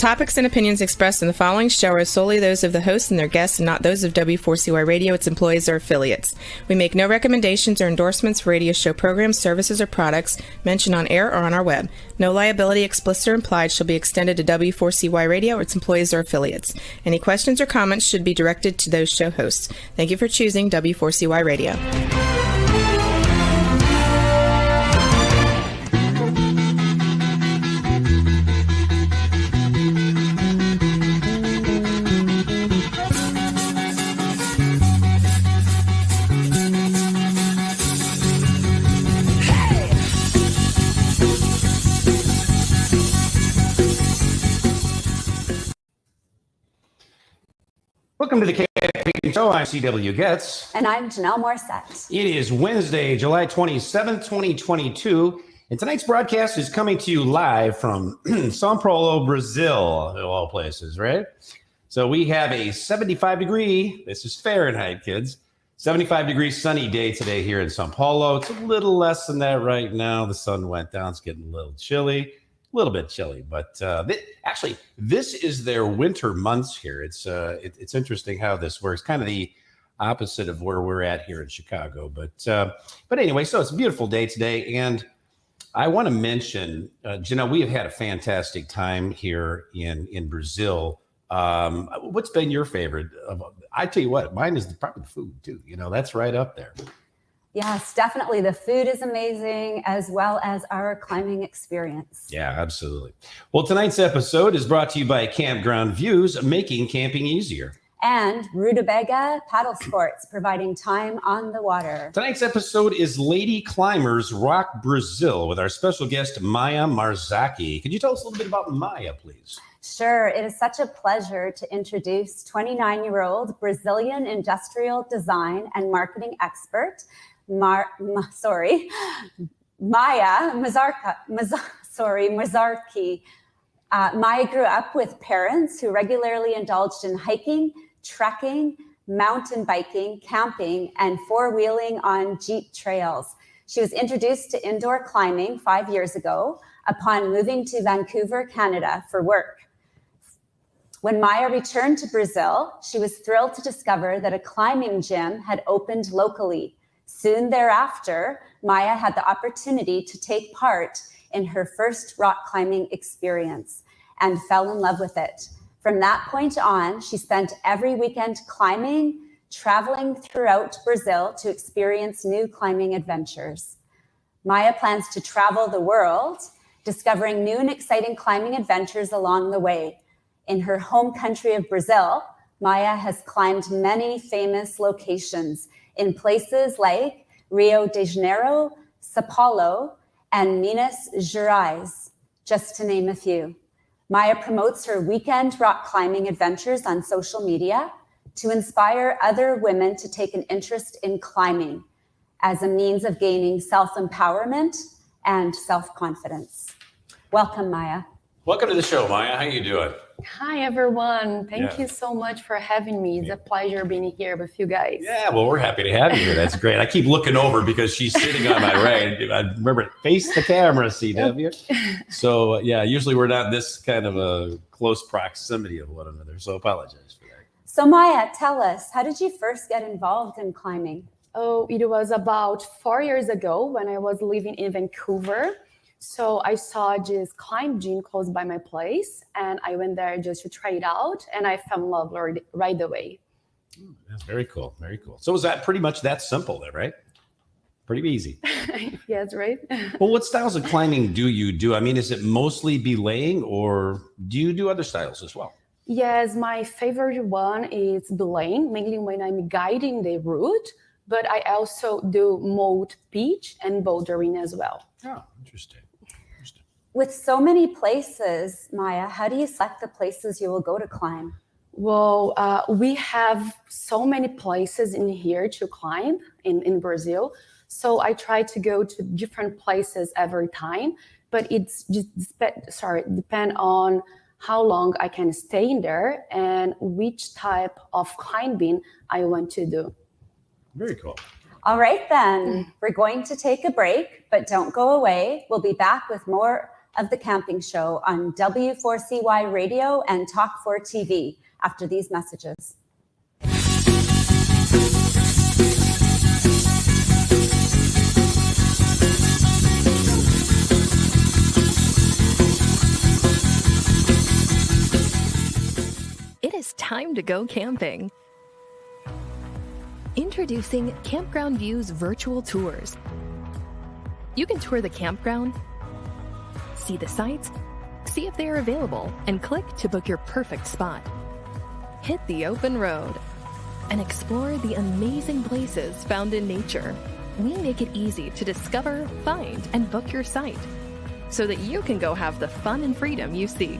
topics and opinions expressed in the following show are solely those of the hosts and their guests and not those of W4CY Radio, its employees, or affiliates. We make no recommendations or endorsements for radio show programs, services, or products mentioned on air or on our web. No liability, explicit or implied, shall be extended to W4CY Radio or its employees or affiliates. Any questions or comments should be directed to those show hosts. Thank you for choosing W4CY Radio. Welcome to the KFP Show. I'm CW Getz. And I'm Janelle Morissette. It is Wednesday, July 27th, 2022. And tonight's broadcast is coming to you live from São Paulo, Brazil, of all places, right? So we have a 75-degree, this is Fahrenheit, kids, 75-degree sunny day today here in São Paulo. It's a little less than that right now. The sun went down. It's getting a little chilly. A little bit chilly, but actually, this is their winter months here. It's interesting how this works. Kind of the opposite of where we're at here in Chicago. But anyway, so it's a beautiful day today, and I want to mention, Janelle, we have had a fantastic time here in Brazil. What's been your favorite? I tell you what, mine is probably the food too. You know, that's right up there. Yes, definitely. The food is amazing, as well as our climbing experience. Yeah, absolutely. Well, tonight's episode is brought to you by Campground Views, making camping easier. And Rutabaga Paddle Sports, providing time on the water. Tonight's episode is Lady Climbers Rock Brazil with our special guest, Maya Marzaki. Could you tell us a little bit about Maya, please? Sure. It is such a pleasure to introduce 29-year-old Brazilian industrial design and marketing expert, Maya Marzaki. Maya grew up with parents who regularly indulged in hiking, trekking, mountain biking, camping, and four-wheeling on Jeep trails. She was introduced to indoor climbing 5 years ago upon moving to Vancouver, Canada for work. When Maya returned to Brazil, she was thrilled to discover that a climbing gym had opened locally. Soon thereafter, Maya had the opportunity to take part in her first rock climbing experience and fell in love with it. From that point on, she spent every weekend climbing, traveling throughout Brazil to experience new climbing adventures. Maya plans to travel the world, discovering new and exciting climbing adventures along the way. In her home country of Brazil, Maya has climbed many famous locations in places like Rio de Janeiro, Sao Paulo, and Minas Gerais, just to name a few. Maya promotes her weekend rock climbing adventures on social media to inspire other women to take an interest in climbing as a means of gaining self-empowerment and self-confidence. Welcome, Maya. Welcome to the show, Maya. How you doing? Hi, everyone. Thank you so much for having me. It's a pleasure being here with you guys. Yeah, well, we're happy to have you here. That's great. I keep looking over because she's sitting on my right. I remember, face the camera, CW. So, yeah, usually we're not this kind of a close proximity of one another, so apologize for that. So, Maya, tell us, how did you first get involved in climbing? Oh, it was about 4 years ago when I was living in Vancouver. So I saw this climb gym close by my place, and I went there just to try it out, and I fell in love right away. That's very cool. Very cool. So was that pretty much that simple then, right? Pretty easy. Yes, right. Well, what styles of climbing do you do? I mean, is it mostly belaying, or do you do other styles as well? Yes, my favorite one is belaying, mainly when I'm guiding the route, but I also do mode pitch and bouldering as well. Oh, interesting. With so many places, Maya, how do you select the places you will go to climb? Well, we have so many places in here to climb in Brazil. So I try to go to different places every time, but it's just depend on how long I can stay in there and which type of climbing I want to do. Very cool. All right, then. We're going to take a break, but don't go away. We'll be back with more of The Camping Show on W4CY Radio and Talk 4 TV after these messages. It is time to go camping. Introducing Campground Views virtual tours. You can tour the campground, see the sights, see if they are available, and click to book your perfect spot. Hit the open road and explore the amazing places found in nature. We make it easy to discover, find, and book your site so that you can go have the fun and freedom you seek.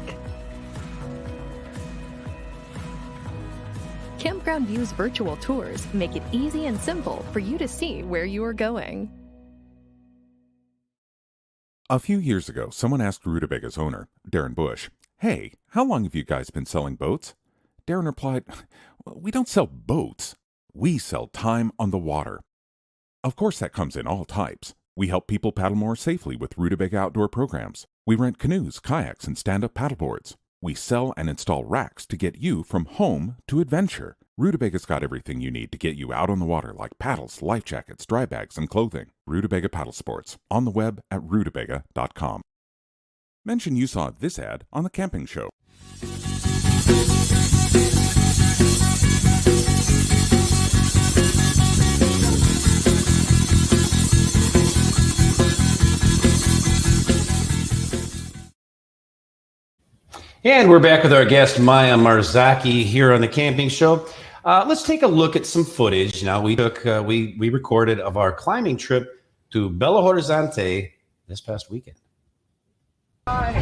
Campground Views virtual tours make it easy and simple for you to see where you are going. A few years ago, someone asked Rutabaga's owner, Darren Bush, "Hey, how long have you guys been selling boats?" Darren replied, "We don't sell boats. We sell time on the water." Of course, that comes in all types. We help people paddle more safely with Rutabaga outdoor programs. We rent canoes, kayaks, and stand-up paddleboards. We sell and install racks to get you from home to adventure. Rutubaga's got everything you need to get you out on the water, like paddles, life jackets, dry bags, and clothing. Rutabaga Paddle Sports, on the web at rutabaga.com. Mention you saw this ad on The Camping Show. And we're back with our guest, Maya Marzocchi, here on The Camping Show. Let's take a look at some footage. Now, we recorded of our climbing trip to Belo Horizonte this past weekend. Hi,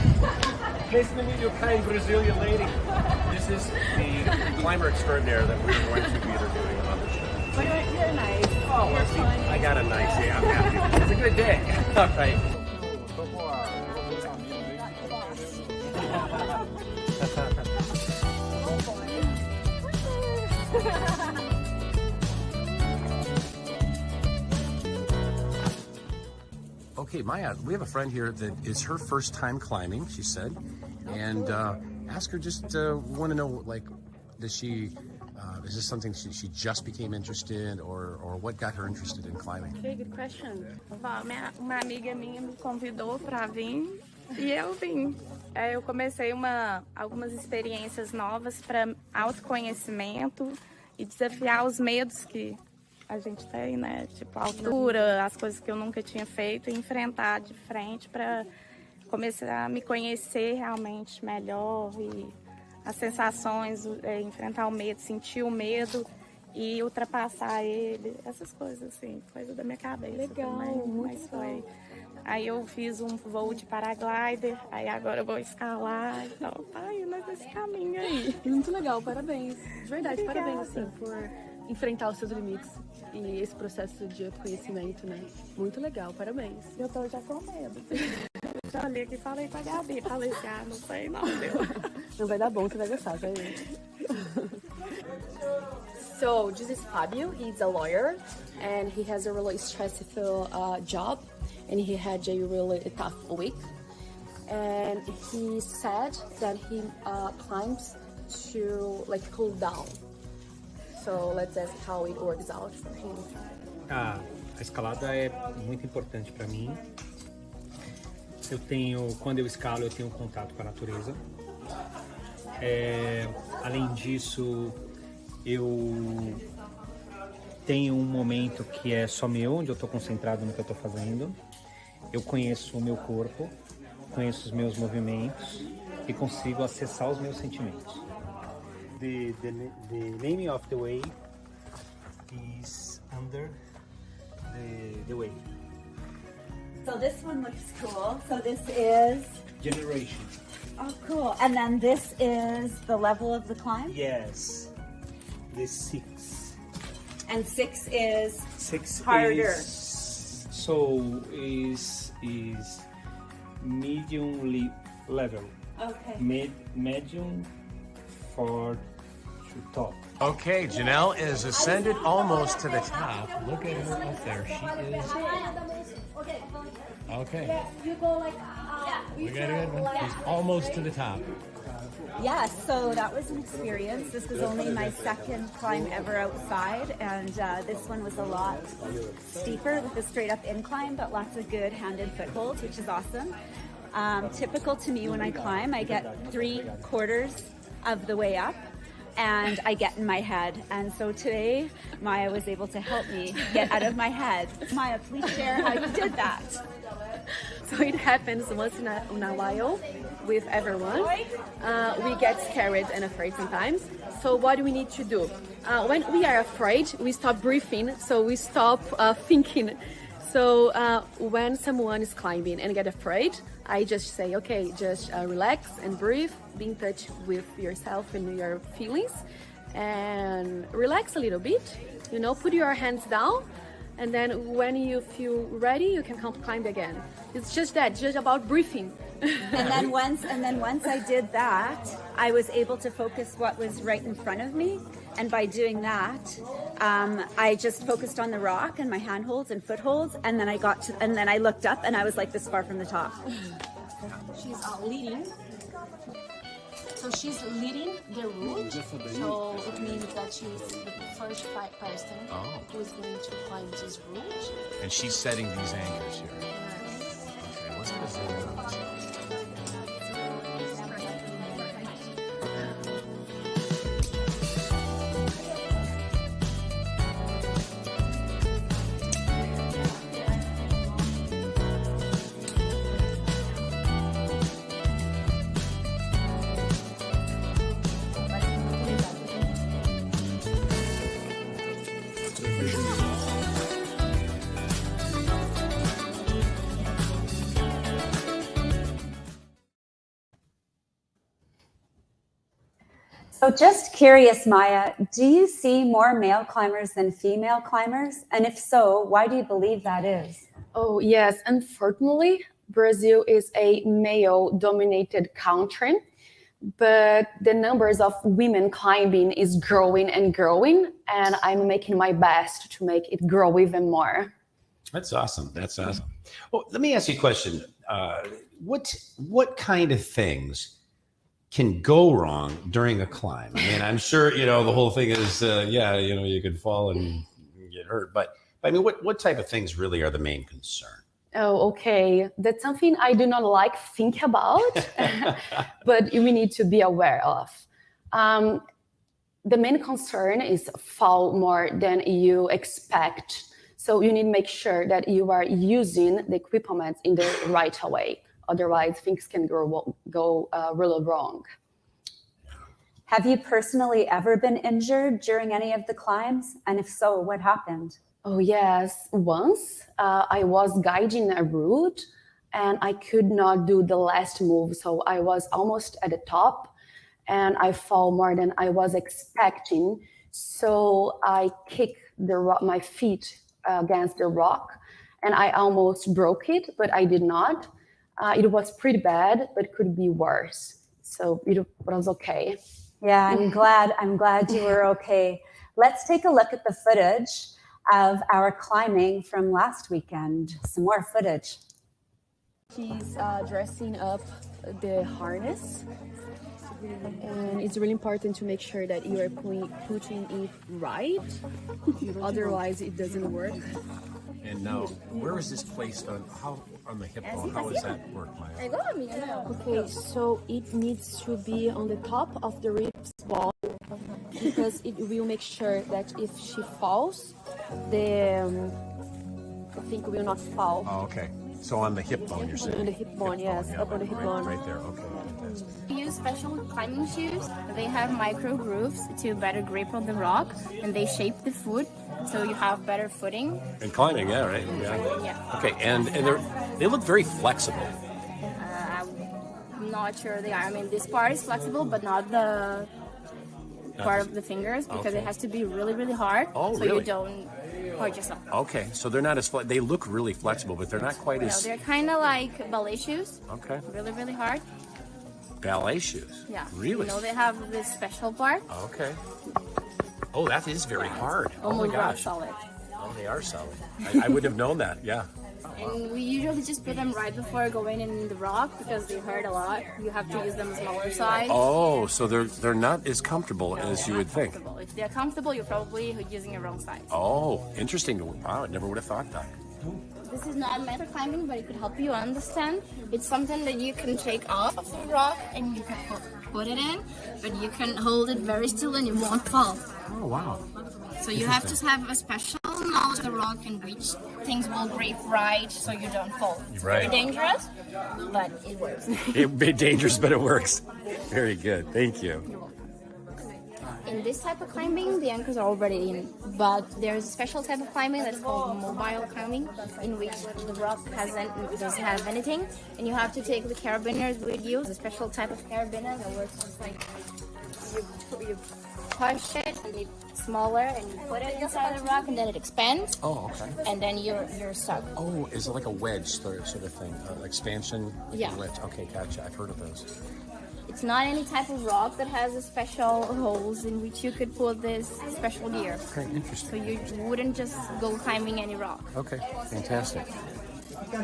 nice to meet you, kind Brazilian lady. This is the climber extraordinaire that we're going to be interviewing on the show. You're nice. Oh, well, see, I got a nice day. I'm happy. It's a good day. All right. Okay, Maya, we have a friend here that is her first time climbing, she said, and ask her just want to know, like, does she is this something she just became interested in, or what got her interested in climbing? Okay, good question. Bom, uma amiga minha me convidou para vir e eu vim. Eu comecei algumas experiências novas para autoconhecimento e desafiar os medos que a gente tem, né? Tipo, a altura, as coisas que eu nunca tinha feito e enfrentar de frente para começar a me conhecer realmente melhor e as sensações, enfrentar o medo, sentir o medo e ultrapassar ele, essas coisas assim, coisa da minha cabeça. Legal, também, muito mas foi. Aí eu fiz um voo de paraglider, aí agora eu vou escalar, então tá indo nesse caminho aí. Muito legal, parabéns. De verdade, Obrigada. parabéns assim, por enfrentar os seus limites e esse processo de autoconhecimento, né? Muito legal, parabéns. Eu tô já com medo. Eu já olhei aqui e falei com a Gabi, falei assim, não sei não, deu. Não vai dar bom, você vai gostar, vai ver. So, this is Fabio. He's a lawyer and he has a really stressful job and he had a really tough week. And he said that he climbs to like cool down. So let's ask how it works out for him. A escalada é muito importante para mim. Quando eu escalo, eu tenho contato com a natureza. Além disso, eu tenho um momento que é só meu, onde eu estou concentrado no que eu estou fazendo. Eu conheço o meu corpo, conheço os meus movimentos e consigo acessar os meus sentimentos. The name of the wave is under the wave. So this one looks cool. So this is, Generation. oh cool. And then this is the level of the climb? Yes. The 6. And 6 is 6 harder. Is medium level. Okay. Medium for to top. Okay, Janelle is ascended almost to the top. Look at her up there. She is. Okay. You go like We got a good one. He's almost to the top. Yes, so that was an experience. This was only my second climb ever outside, and this one was a lot steeper with a straight up incline, but lots of good handed footholds, which is awesome. Typical to me when I climb, I get 3/4 of the way up and I get in my head. And so today, Maya was able to help me get out of my head. Maya, please share how you did that. So it happens once in a while with everyone. We get scared and afraid sometimes. So what do we need to do? When we are afraid, we stop breathing, so we stop thinking. So when someone is climbing and get afraid, I just say, okay, just relax and breathe, be in touch with yourself and your feelings, and relax a little bit, put your hands down. And then when you feel ready, you can climb again. It's just about breathing. And then once I did that, I was able to focus what was right in front of me. And by doing that, I just focused on the rock and my handholds and footholds. And then I looked up and I was like this far from the top. She's leading. So she's leading the route. So it means that she's the first person who is going to climb this route. And she's setting these anchors here. Okay, let's go zoom out. So just curious, Maya, do you see more male climbers than female climbers? And if so, why do you believe that is? Oh, yes. Unfortunately, Brazil is a male-dominated country, but the numbers of women climbing is growing and growing, and I'm making my best to make it grow even more. That's awesome. That's awesome. Well, let me ask you a question. What kind of things can go wrong during a climb? I mean, I'm sure, the whole thing is, you could fall and get hurt. But I mean, what type of things really are the main concern? Oh, okay. That's something I do not like think about, but we need to be aware of. The main concern is fall more than you expect. So you need to make sure that you are using the equipment in the right way. Otherwise, things can go really wrong. Have you personally ever been injured during any of the climbs? And if so, what happened? Oh, yes. Once I was guiding a route and I could not do the last move. So I was almost at the top and I fall more than I was expecting. So I kicked my feet against the rock and I almost broke it, but I did not. It was pretty bad, but it could be worse. So it was okay. Yeah, I'm glad you were okay. Let's take a look at the footage of our climbing from last weekend. Some more footage. She's dressing up the harness. And it's really important to make sure that you are putting it right. Otherwise, it doesn't work. And now, where is this placed on the hip bone? How does that work, Maya? Okay, so it needs to be on the top of the ribs bone because it will make sure that if she falls, the thing will not fall. Oh, okay. So on the hip bone, you're saying? On the hip bone, yes. Up on the hip bone. Right there, okay. Fantastic. We use special climbing shoes. They have micro grooves to better grip on the rock, and they shape the foot so you have better footing. And climbing, yeah, right? Yeah. Okay, and they look very flexible. I'm not sure they are. I mean, this part is flexible, but not the part of the fingers because it has to be really, really hard. Oh, so really? you don't hurt yourself. Okay, so they're not as they look really flexible, but they're not quite as. They're kind of like ballet shoes. Okay. Really, really hard. Ballet shoes. Yeah. Really? They have this special part. Okay. Oh, that is very hard. Oh my Almost rock gosh. solid. Oh, they are solid. I wouldn't have known that. Yeah. And we usually just put them right before going in the rock because they hurt a lot. You have to use them smaller size. Oh, so they're not as comfortable as you would think. If they're comfortable, you're probably using a wrong size. Oh, interesting. Wow, I never would have thought that. This is not meant for climbing, but it could help you understand. It's something that you can take off of the rock and you can put it in, but you can hold it very still and it won't fall. Oh, wow. So you have to have a special knowledge of the rock and which things will grip right so you don't fall. It's very dangerous, but it works. It's dangerous, but it works. Very good. Thank you. In this type of climbing, the anchors are already in, but there's a special type of climbing that's called mobile climbing, in which the rock doesn't have anything, and you have to take the carabiners with you. The special type of carabiner that works just like you push it and it's smaller, and you put it inside the rock, and then it expands. Oh, okay. And then you're stuck. Oh, is it like a wedge sort of thing? Expansion? Yeah. Wedge. Okay, gotcha. I've heard of those. It's not any type of rock that has a special holes in which you could put this special gear. Okay, interesting. So you wouldn't just go climbing any rock. Okay, fantastic.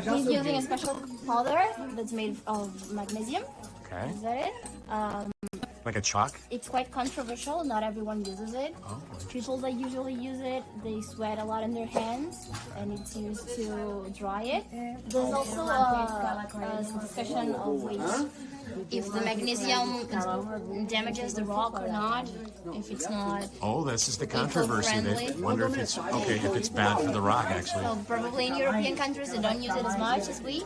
He's using a special powder that's made of magnesium. Okay. Is that it? Like a chalk? It's quite controversial. Not everyone uses it. Oh, people that usually use it, they sweat a lot in their hands, and it's used to dry it. There's also a discussion of which, if the magnesium damages the rock or not, if it's not. Oh, this is the controversy. They wonder if it's okay, if it's bad for the rock, actually. So probably in European countries they don't use it as much as we,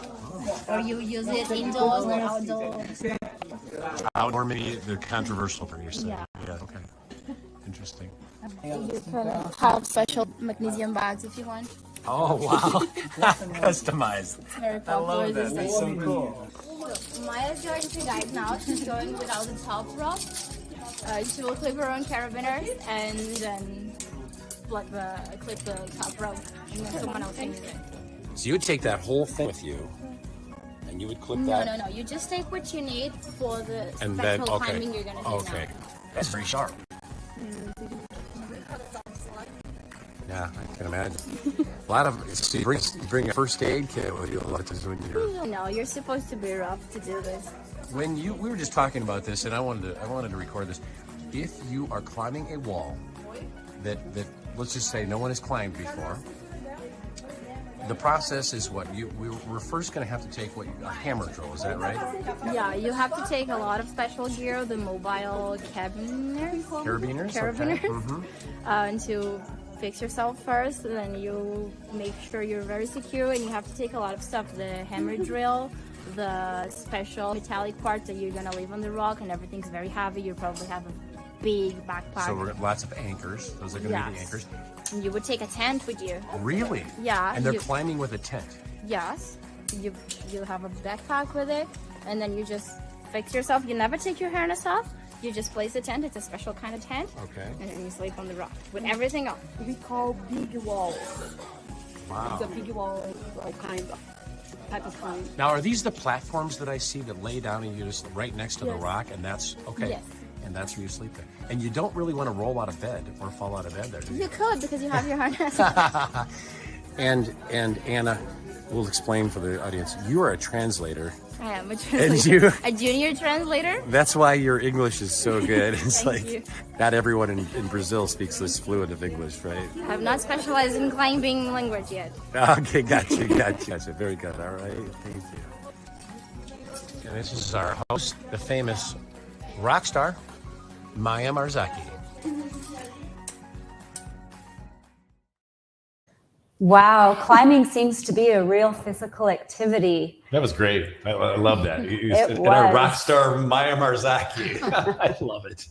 or you use it indoors, not outdoors. Outdoor, maybe they're controversial for you. Yeah. Yeah. Okay. Interesting. You can have special magnesium bags if you want. Oh wow! Customized. It's very popular. I love that. That's so cool. Maya's going to guide now. She's going without the top rock. She will clip her own carabiners and then clip the top rope, and then someone else can use it. So you would take that whole thing with you, and you would clip that. No. You just take what you need for the And special then climbing you're gonna do. Okay. That's very sharp. Yeah, I can imagine. A lot of so you bring a first aid kit with you a lot of times when you're. No, you're supposed to be rough to do this. When we were just talking about this, and I wanted to record this. If you are climbing a wall that let's just say no one has climbed before, the process is what we're first going to have to take a hammer drill. Is that right? Yeah, you have to take a lot of special gear, the mobile carabiners. Carabiners. Carabiners. Okay. Mm-hmm. And to fix yourself first, and then you make sure you're very secure, and you have to take a lot of stuff: the hammer drill, the special metallic parts that you're gonna leave on the rock, and everything's very heavy. You probably have a big backpack. So we're lots of anchors. Those are going to be the anchors. And you would take a tent with you. Really? Yeah. And they're climbing with a tent. Yes. You have a backpack with it, and then you just fix yourself. You never take your harness off. You just place the tent. It's a special kind of tent. Okay. And then you sleep on the rock with everything on. We call big walls. Wow. It's a big wall kind of type of climb. Now, are these the platforms that I see that lay down and you just right next to the rock, and that's okay? Yes. And that's where you sleep there. And you don't really want to roll out of bed or fall out of bed there, do you? You could, because you have your harness. And Anna will explain for the audience. You are a translator. I am a translator. A junior translator. That's why your English is so good. It's Thank like you. not everyone in Brazil speaks this fluent of English, right? I have not specialized in climbing language yet. Okay, gotcha. Very good. All right, thank you. And this is our host, the famous rock star, Maya Marzocchi. Wow, climbing seems to be a real physical activity. That was great. I love that. It and our was. rock star Maya Marzocchi. I love it.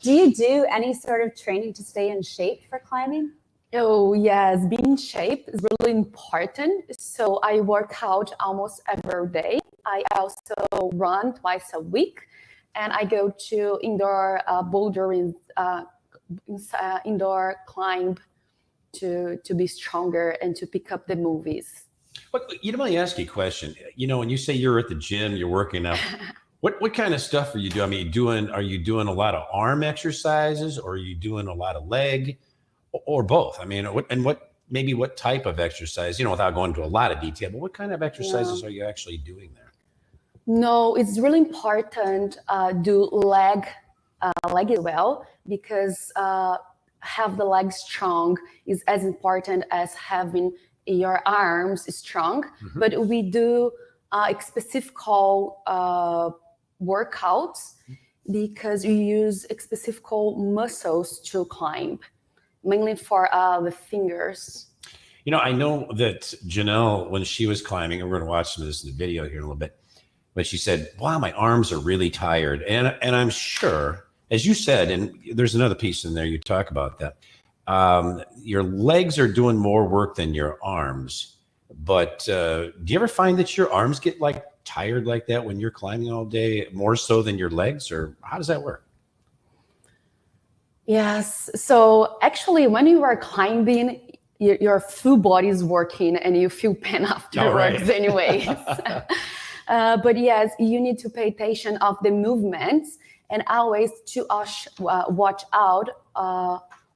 Do you do any sort of training to stay in shape for climbing? Oh, yes. Being in shape is really important. So I work out almost every day. I also run twice a week, and I go to indoor bouldering, indoor climb to be stronger and to pick up the movies. But let me ask you a question. When you say you're at the gym, you're working out, what kind of stuff are you doing? I mean, are you doing a lot of arm exercises, or are you doing a lot of leg, or both? I mean, what maybe what type of exercise, without going into a lot of detail, but what kind of exercises are you actually doing there? No, it's really important do leg as well, because have the legs strong is as important as having your arms strong. But we do specific workouts because you use specific muscles to climb, mainly for the fingers. I know that Janelle, when she was climbing, and we're going to watch some of this in the video here in a little bit, but she said, wow, my arms are really tired. And I'm sure, as you said, and there's another piece in there, you talk about that, your legs are doing more work than your arms. But do you ever find that your arms get tired like that when you're climbing all day, more so than your legs, or how does that work? Yes. So actually, when you are climbing, your full body is working and you feel pain afterwards anyways. But yes, you need to pay attention of the movements and always to watch out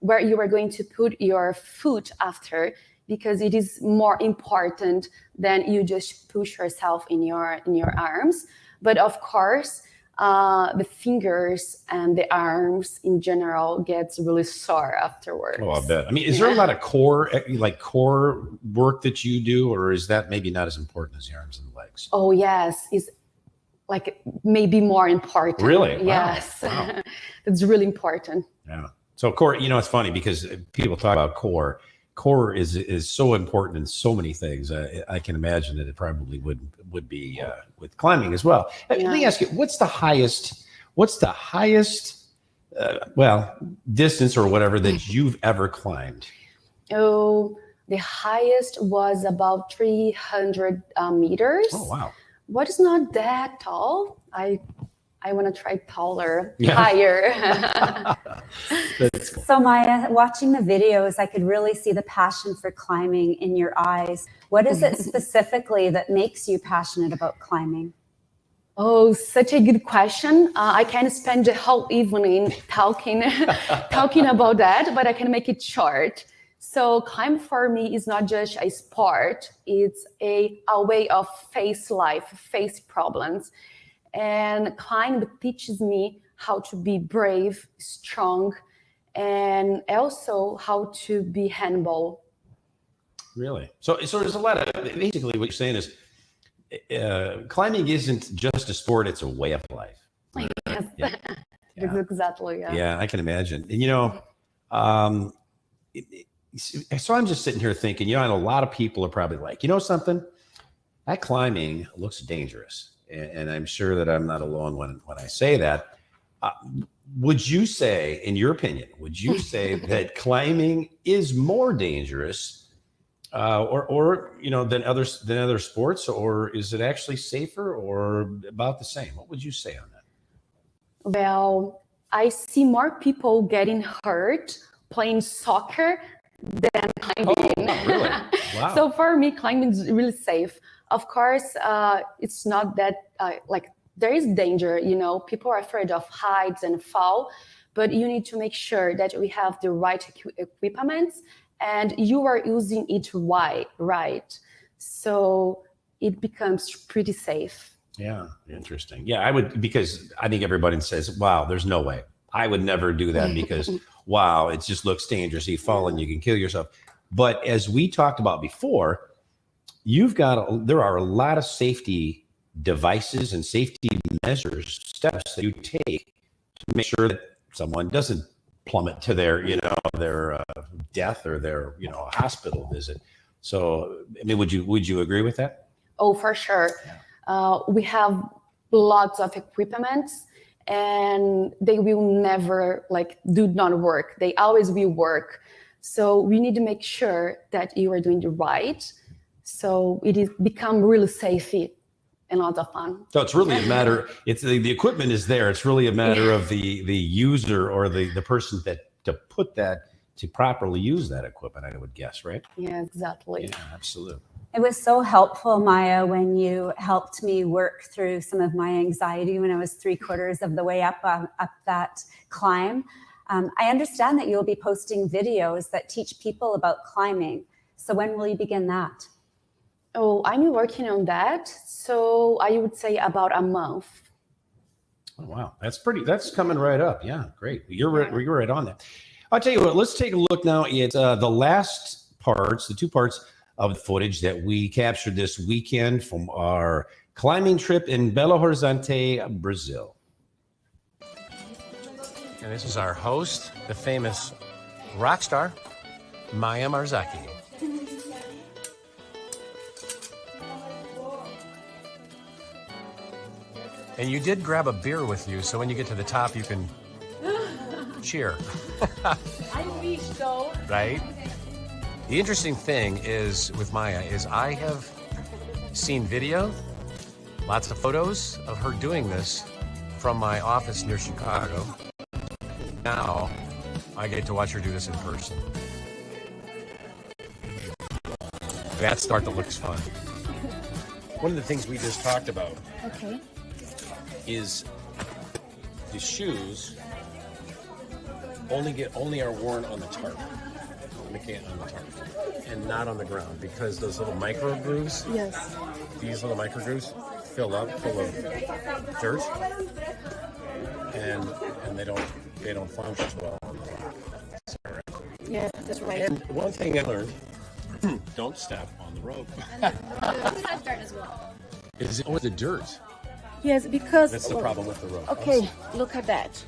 where you are going to put your foot after, because it is more important than you just push yourself in your arms. But of course, the fingers and the arms in general gets really sore afterwards. Oh, I bet. I mean, is there a lot of core work that you do, or is that maybe not as important as the arms and the legs? Oh, yes. It's maybe more important. Really? Wow. Yes. Wow. It's really important. Yeah. So core, it's funny because people talk about core. Core is so important in so many things. I can imagine that it probably would be with climbing as well. Let me ask you, what's the highest distance or whatever that you've ever climbed? Oh, the highest was about 300 meters. Oh, wow. What is not that tall? I want to try taller, higher. So Maya, watching the videos, I could really see the passion for climbing in your eyes. What is it specifically that makes you passionate about climbing? Oh, such a good question. I can spend the whole evening talking about that, but I can make it short. So climb for me is not just a sport. It's a way of face life, face problems. And climb teaches me how to be brave, strong, and also how to be humble. Really? So there's a lot of, basically what you're saying is climbing isn't just a sport, it's a way of life. Yes. Yeah. Exactly. Yeah. Yeah, I can imagine. And so I'm just sitting here thinking, and a lot of people are probably like, something, that climbing looks dangerous. And I'm sure that I'm not alone when I say that. Would you say, in your opinion, that climbing is more dangerous than other sports, or is it actually safer or about the same? What would you say on that? Well, I see more people getting hurt playing soccer than climbing. Oh, really? Wow. So for me, climbing is really safe. Of course, it's not that there is danger, people are afraid of heights and fall, but you need to make sure that we have the right equipment and you are using it right. So it becomes pretty safe. Yeah, interesting. Yeah, I would, because I think everybody says, wow, there's no way. I would never do that because, wow, it just looks dangerous. You fall and you can kill yourself. But as we talked about before, there are a lot of safety devices and safety measures, steps that you take to make sure that someone doesn't plummet to their death or their, hospital visit. So, I mean, would you agree with that? Oh, for sure. We have lots of equipment and they will never do not work. They always will work. So we need to make sure that you are doing the right. So it is become really safe and lots of fun. So it's really a matter, it's the equipment is there. It's really a matter of the user or the person to properly use that equipment, I would guess, right? Yeah, exactly. Yeah, absolutely. It was so helpful, Maya, when you helped me work through some of my anxiety when I was 3/4 of the way up that climb. I understand that you'll be posting videos that teach people about climbing. So when will you begin that? Oh, I'm working on that. So I would say about a month. Oh, wow. That's coming right up. Yeah, great. You're right on that. I'll tell you what, let's take a look now at the last parts, the two parts of the footage that we captured this weekend from our climbing trip in Belo Horizonte, Brazil. And this is our host, the famous rock star, Maya Marzaki. And you did grab a beer with you, so when you get to the top, you can cheer. I wish though. Right? The interesting thing is with Maya is I have seen video, lots of photos of her doing this from my office near Chicago. Now I get to watch her do this in person. That start that looks fun. One of the things we just talked about is the shoes only are worn on the tarp. On the tarp. And not on the ground because those little micro grooves, Yes. these little micro grooves fill up full of dirt and they don't function well on the rock. Sorry. Yes, that's right. And one thing I learned, don't step on the rope. Is the dirt. Yes, because That's the problem with the rope. Okay, look at that.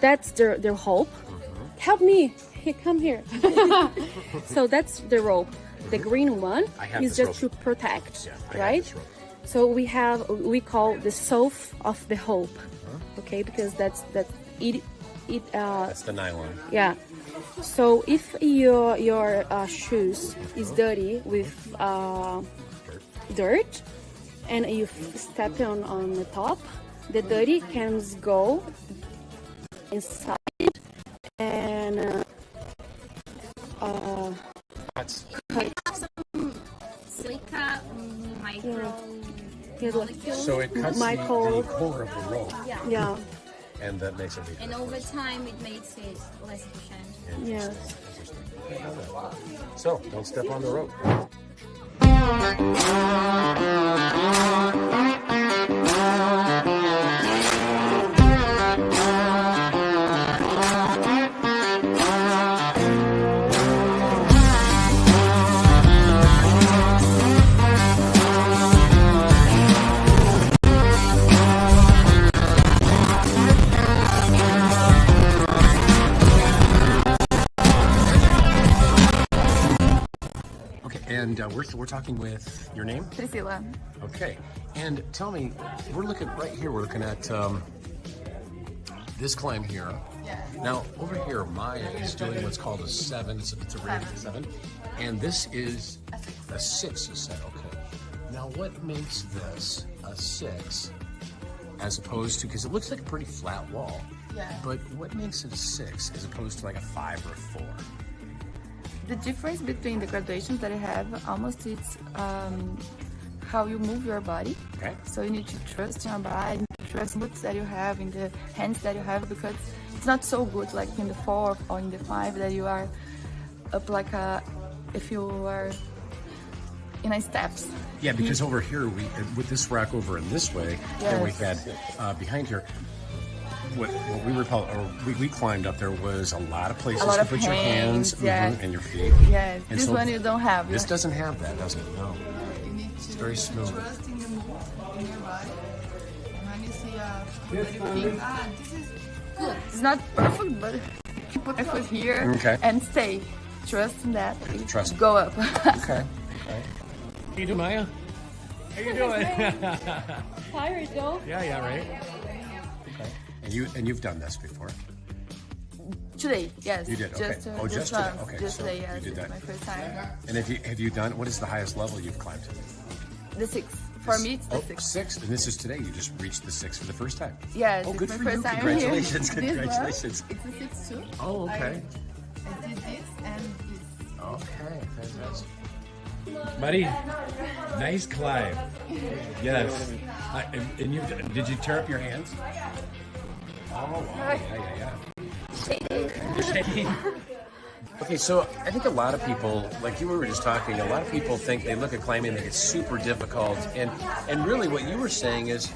That's their rope. Help me. Here, come here. So that's the rope. The green one is just to protect, right? So we call the soft of the rope. Okay, because that's it. That's the nylon. Yeah. So if your shoes is dirty with dirt, and you step on the top, the dirty can go inside and Silica micro So it cuts the core of the rope. Yeah. And that makes it weaker. And over time, it makes it less efficient. Yes. So don't step on the rope. And we're talking with your name? Priscilla. Okay. And tell me, we're looking at this climb here. Yeah. Now, over here, Maya is doing what's called a 7. It's a rated 7. And this is a 6, you said. Okay. Now, what makes this a 6 as opposed to, because it looks like a pretty flat wall. Yeah. But what makes it a 6 as opposed to like a 5 or a 4? The difference between the graduations that I have almost it's how you move your body. Okay. So you need to trust your body, trust the boots that you have, in the hands that you have, because it's not so good like in the 4 or in the 5 that you are up like if you are in a steps. Yeah, because over here, with this rock over in this way, that we had behind here, what we climbed up there was a lot of places to put your hands and your feet. Yes, and this so one you don't have. This doesn't have that, does it? No. You need to It's very smooth. trust in your body. And when you see you think, this is good. It's not perfect, but you put my foot here and stay. Trust in that. Trust. Go up. Okay. How you doing, Maya? How you doing? Tired though. Yeah, right. And you've done this before? Today, yes. You did, okay. Just, Just today, okay. Just So today, yes. you did that. My first time. And have you done, what is the highest level you've climbed to? The 6. For me, it's the 6. 6. And this is today. You just reached the 6 for the first time. Yes, Oh, it's good my for first you. time Congratulations. here. Congratulations. It's a 6 too. Oh, okay. I did this and this. Okay, fantastic. Buddy, nice climb. Yes. Did you tear up your hands? Oh, wow. Yeah. Shaking. You're shaking? Okay, so I think a lot of people, like you were just talking, a lot of people think they look at climbing and think it's super difficult. And really what you were saying is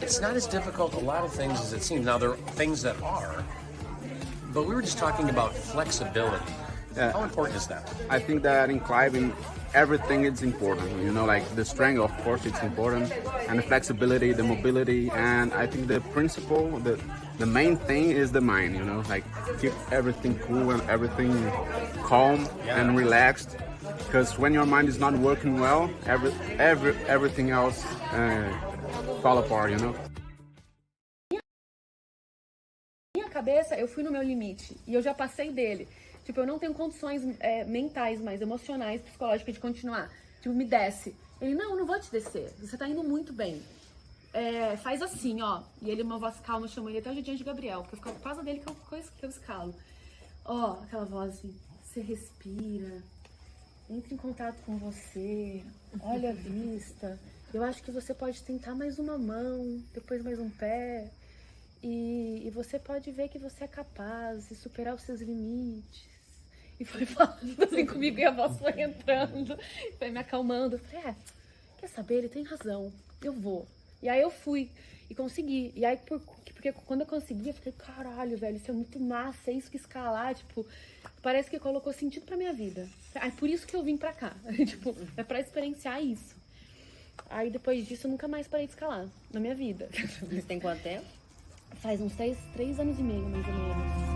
it's not as difficult a lot of things as it seems. Now, there are things that are, but we were just talking about flexibility. Yeah. How important is that? I think that in climbing, everything is important. You know, like the strength, of course, it's important, and the flexibility, the mobility, and I think the principle, the main thing is the mind. You know, like keep everything cool and everything calm and relaxed. Because when your mind is not working well, everything else fall apart. You know. Minha cabeça, eu fui no meu limite e eu já passei dele. Tipo, eu não tenho condições mentais, mais emocionais, psicológicas de continuar. Tipo, me desce. Ele, não vou te descer. Você tá indo muito bem. Faz assim, ó. E ele, uma voz calma, chamou ele até o jeitinho de Gabriel, porque eu ficava por causa dele que eu escalo. Ó, aquela voz assim, você respira, entra em contato com você, olha a vista. Eu acho que você pode tentar mais uma mão, depois mais um pé. E você pode ver que você é capaz de superar os seus limites. E foi falando assim comigo e a voz foi entrando, foi me acalmando. Eu falei, quer saber, ele tem razão, eu vou. E aí eu fui e consegui. E aí, porque quando eu consegui, eu fiquei, caralho, velho, isso é muito massa, é isso que escalar, tipo, parece que colocou sentido pra minha vida. É por isso que eu vim pra cá, tipo, é pra experienciar isso. Aí depois disso eu nunca mais parei de escalar na minha vida. Isso tem quanto tempo? Faz uns 3 anos e meio, mais ou menos.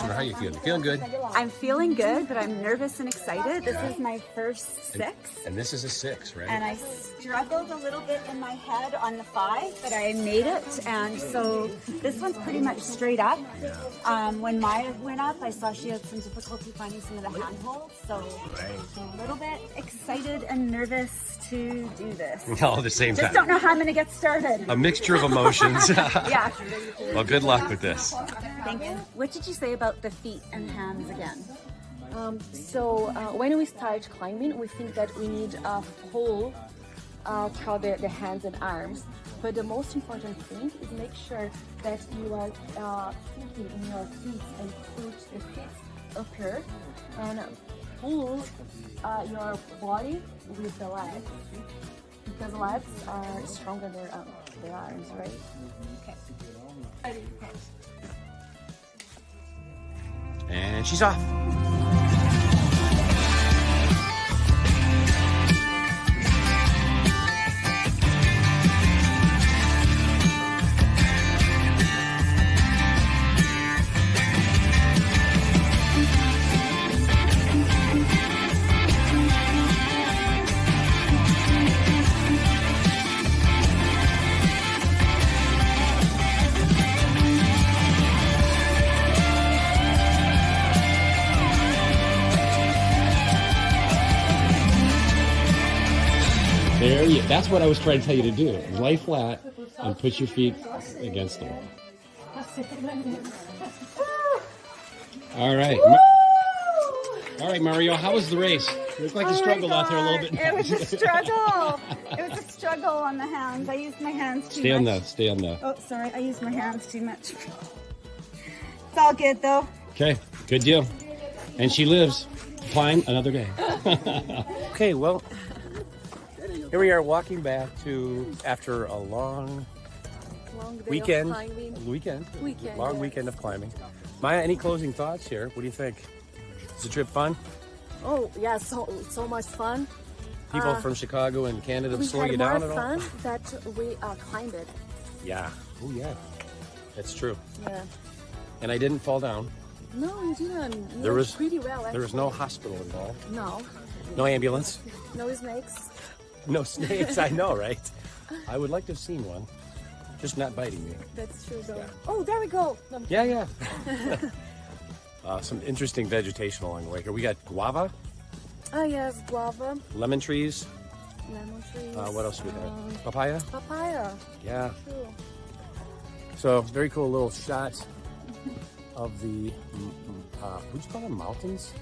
How are you feeling? Feeling good? I'm feeling good, but I'm nervous and excited. This is my first 6. And this is a 6, right? And I struggled a little bit in my head on the 5, but I made it. And so this one's pretty much straight up. When Maya went up, I saw she had some difficulty finding some of the handholds. So I'm a little bit excited and nervous to do this. All at the same time. Just don't know how I'm going to get started. A mixture of emotions. Yeah. Well, good luck with this. Thank you. What did you say about the feet and hands again? When we start climbing, we think that we need a pull through the hands and arms. But the most important thing is make sure that you are thinking in your feet and put the feet up here and pull your body with the legs. Because legs are stronger than the arms, right? Okay. And she's off. That's what I was trying to tell you to do. Lay flat and put your feet against the wall. All right. All right, Mario, how was the race? You look like you struggled out there a little bit. It was a struggle. It was a struggle on the hands. I used my hands too much. Stay on the. Oh, sorry. I used my hands too much. It's all good, though. Okay, good deal. And she lives to climb another day. Okay, well, here we are walking back to, after a long weekend, long weekend of climbing. Maya, any closing thoughts here? What do you think? Is the trip fun? Oh, yeah, so much fun. People from Chicago and Canada slow you down at all? We had more fun that we climbed it. Yeah. Oh, yeah. That's true. Yeah. And I didn't fall down. No, you didn't. You There were was pretty well. There was no hospital involved. No. No ambulance. No snakes. No snakes. I know, right? I would like to have seen one. Just not biting me. That's true, though. Oh, there we go. No, Yeah. Some interesting vegetation along the way here. We got guava, Oh, yes, guava, lemon trees. lemon trees. What else we got? Papaya. Papaya. Yeah. True. So very cool little shot of the would you call them mountains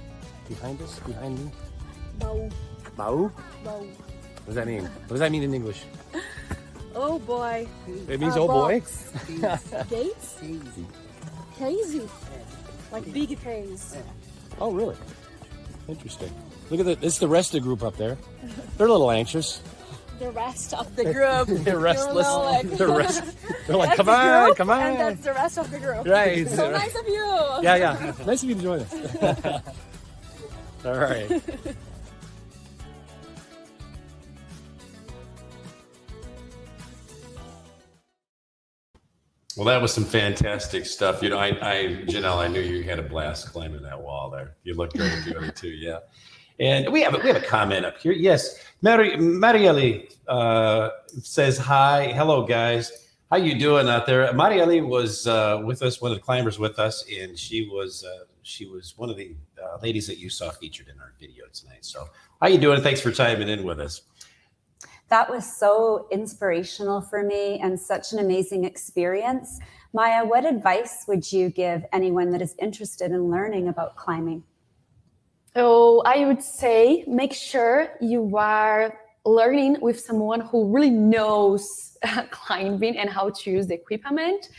behind us, behind me? Bow. Bau? Bow. What does that mean? What does that mean in English? Oh, boy. It means oh boy. Box. Gates? Crazy. Like big case. Oh, really? Interesting. Look at that. This is the rest of the group up there. They're a little anxious. The rest of the group. They're restless. You know, like, They're like, that's come the on, group, come on. And that's the rest of the group. Right. So nice of you. Yeah. Nice of you to join us. All right. Well, that was some fantastic stuff. You know, Janelle, I knew you had a blast climbing that wall there. You looked great at the other two, yeah. And we have a comment up here. Yes, Marielle says hi, hello guys. How you doing out there? Marielle was with us, one of the climbers with us, and she was one of the ladies that you saw featured in our video tonight. So, how you doing? Thanks for chiming in with us. That was so inspirational for me and such an amazing experience. Maya, what advice would you give anyone that is interested in learning about climbing? So I would say make sure you are learning with someone who really knows climbing and how to use the equipment,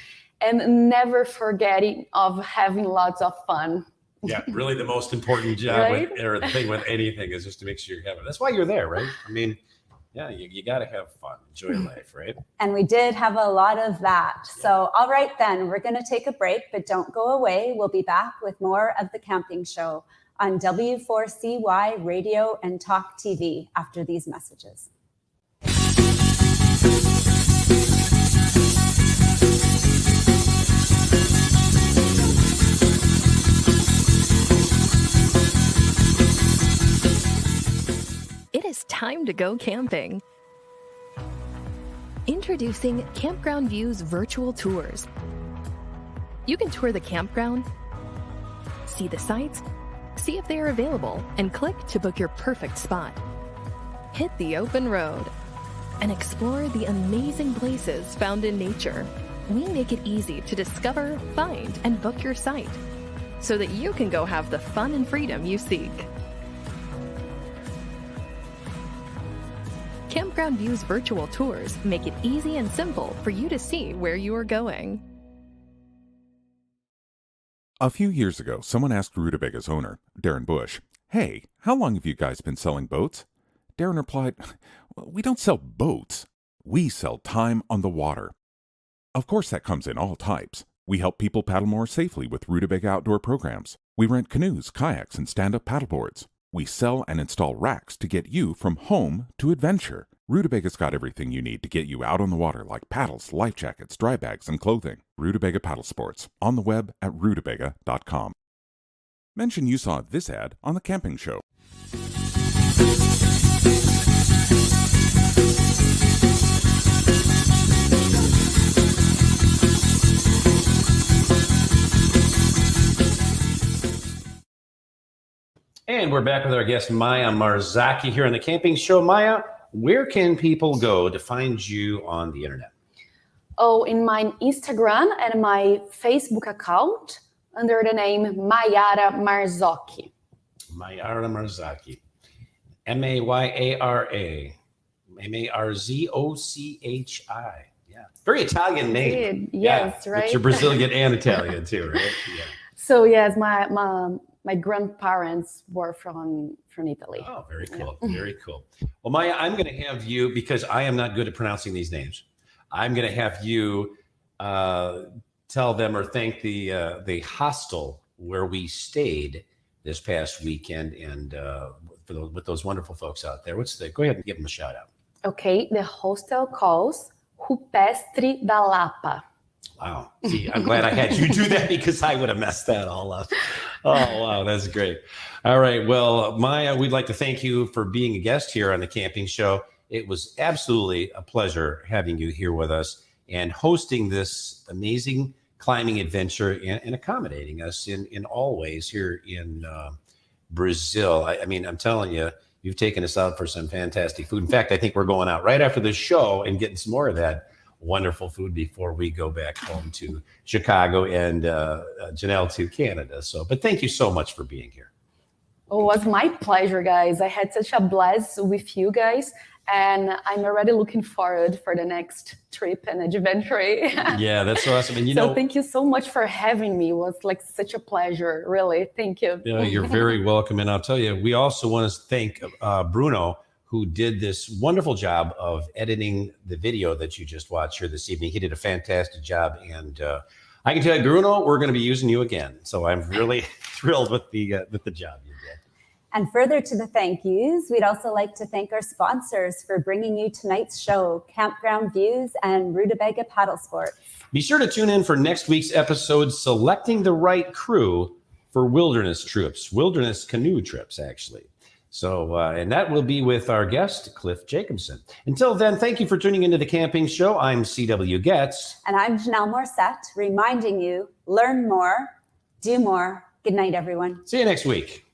and never forgetting of having lots of fun. Yeah, really the most important job Right? or the thing with anything is just to make sure you're having. That's why you're there, right? I mean, yeah, you got to have fun, enjoy life, right? And we did have a lot of that. So, all right, then we're going to take a break, but don't go away. We'll be back with more of the Camping Show on W4CY Radio and Talk TV after these messages. It is time to go camping. Introducing Campground View's virtual tours. You can tour the campground, see the sights, see if they are available, and click to book your perfect spot. Hit the open road and explore the amazing places found in nature. We make it easy to discover, find, and book your site so that you can go have the fun and freedom you seek. Campground View's virtual tours make it easy and simple for you to see where you are going. A few years ago, someone asked Rutabaga's owner, Darren Bush, "Hey, how long have you guys been selling boats?" Darren replied, "We don't sell boats. We sell time on the water." Of course, that comes in all types. We help people paddle more safely with Rutabaga outdoor programs. We rent canoes, kayaks, and stand-up paddleboards. We sell and install racks to get you from home to adventure. Rutabaga's got everything you need to get you out on the water, like paddles, life jackets, dry bags, and clothing. Rutabaga Paddle Sports, on the web at rutabaga.com. Mention you saw this ad on The Camping Show. And we're back with our guest, Maya Marzocchi, here on The Camping Show. Maya, where can people go to find you on the internet? Oh, in my Instagram and my Facebook account under the name Mayara Marzocchi. Mayara Marzocchi. Mayara. Marzocchi. Yeah. Very Italian name. Yes, yeah. right? But you're Brazilian and Italian too, right? Yeah. So yes, my grandparents were from Italy. Oh, very cool. Yeah. Very cool. Well, Maya, I'm going to have you, because I am not good at pronouncing these names, I'm going to have you tell them or thank the hostel where we stayed this past weekend, and with those wonderful folks out there. Go ahead and give them a shout out. Okay, the hostel calls Rupestre da Lapa. Wow. See, I'm glad I had you do that because I would have messed that all up. Oh, wow. That's great. All right. Well, Maya, we'd like to thank you for being a guest here on the Camping Show. It was absolutely a pleasure having you here with us and hosting this amazing climbing adventure and accommodating us in all ways here in Brazil. I mean, I'm telling you, you've taken us out for some fantastic food. In fact, I think we're going out right after the show and getting some more of that wonderful food before we go back home to Chicago and Janelle to Canada. But thank you so much for being here. Oh, it was my pleasure, guys. I had such a blast with you guys, and I'm already looking forward for the next trip and adventure. Yeah, that's awesome. And so thank you so much for having me. It was like such a pleasure, really. Thank you. You're very welcome. And I'll tell you, we also want to thank Bruno, who did this wonderful job of editing the video that you just watched here this evening. He did a fantastic job. And I can tell you, Bruno, we're going to be using you again. So I'm really thrilled with the job you did. And further to the thank yous, we'd also like to thank our sponsors for bringing you tonight's show, Campground Views and Rutabaga Paddle Sports. Be sure to tune in for next week's episode, Selecting the Right Crew for Wilderness Canoe Trips, actually. So, and that will be with our guest, Cliff Jacobson. Until then, thank you for tuning into the Camping Show. I'm C.W. Getz. And I'm Janelle Morissette, reminding you, learn more, do more. Good night, everyone. See you next week.